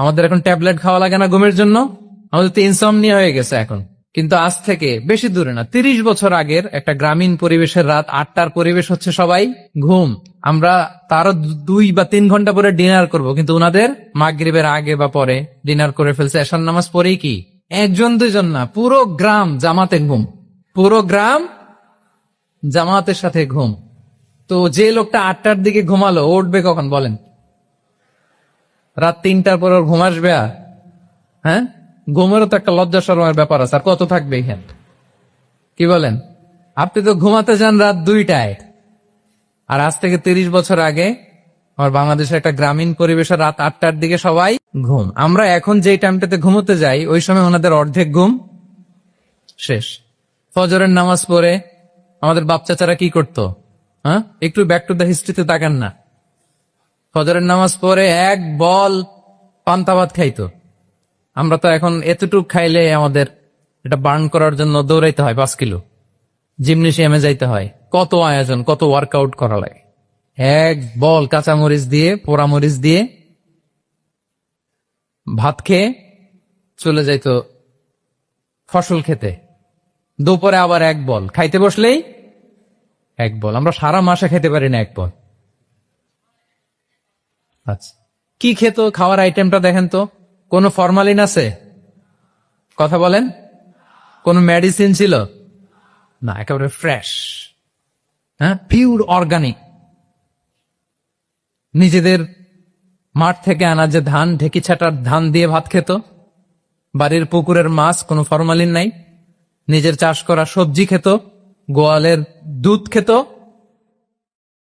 আমাদের এখন ট্যাবলেট খাওয়া লাগে না ঘুমের জন্য, আমাদের তো ইনসমনিয়া হয়ে গেছে এখন। কিন্তু আজ থেকে বেশি দূরে না, 30 বছর আগের একটা গ্রামীণ পরিবেশের রাত 8টার পরিবেশ হচ্ছে সবাই ঘুম। আমরা তারও 2 বা 3 ঘন্টা পরে ডিনার করব, কিন্তু ওনাদের মাগরিবের আগে বা পরে ডিনার করে ফেলছে। এশার নামাজ পরেই কি 1-2 জন না, পুরো গ্রাম জামাতে ঘুম, পুরো গ্রাম জামাতের সাথে ঘুম। তো যে লোকটা 8টার দিকে ঘুমালো ও উঠবে কখন বলেন? রাত 3টার পর ওর ঘুম আসবে? হ্যাঁ, ঘুমেরও তো একটা লজ্জা শরমের ব্যাপার আছে। আর কত থাকবে এখানে, কি বলেন? আপনি তো ঘুমাতে যান রাত 2টায়, আর আজ থেকে 30 বছর আগে আমার বাংলাদেশের একটা গ্রামীণ পরিবেশে রাত 8টার দিকে সবাই ঘুম। আমরা এখন যেই টাইমটাতে ঘুমোতে যাই ওই সময় ওনাদের অর্ধেক ঘুম শেষ। ফজরের নামাজ পড়ে আমাদের বাপ চাচারা কি করতো? হ্যাঁ, একটু ব্যাক টু দ্য হিস্ট্রিতে তাকান না। ফজরের নামাজ পড়ে এক বল পান্তা ভাত খাইতো। আমরা তো এখন এতটুক খাইলে আমাদের এটা বার্ন করার জন্য দৌড়াইতে হয় 5 কিলো, জিমনেশিয়ামে যাইতে হয়, কত আয়োজন, কত ওয়ার্কআউট করা লাগে। এক বল কাঁচামরিচ দিয়ে, পোড়ামরিচ দিয়ে ভাত খেয়ে চলে যাইতো ফসল খেতে। দুপুরে আবার এক বল, খাইতে বসলেই এক বল। আমরা সারা মাসে খেতে পারি না এক বল। আচ্ছা, কি খেত? খাওয়ার আইটেমটা দেখেন তো, কোন ফরমালিন আছে? কথা বলেন। কোন মেডিসিন ছিল না, একেবারে ফ্রেশ, হ্যাঁ, পিওর অর্গানিক। নিজেদের মাঠ থেকে আনা যে ধান, ঢেকি ছাটার ধান দিয়ে ভাত খেত। বাড়ির পুকুরের মাছ, কোনো ফরমালিন নাই। নিজের চাষ করা সবজি খেত, গোয়ালের দুধ খেত।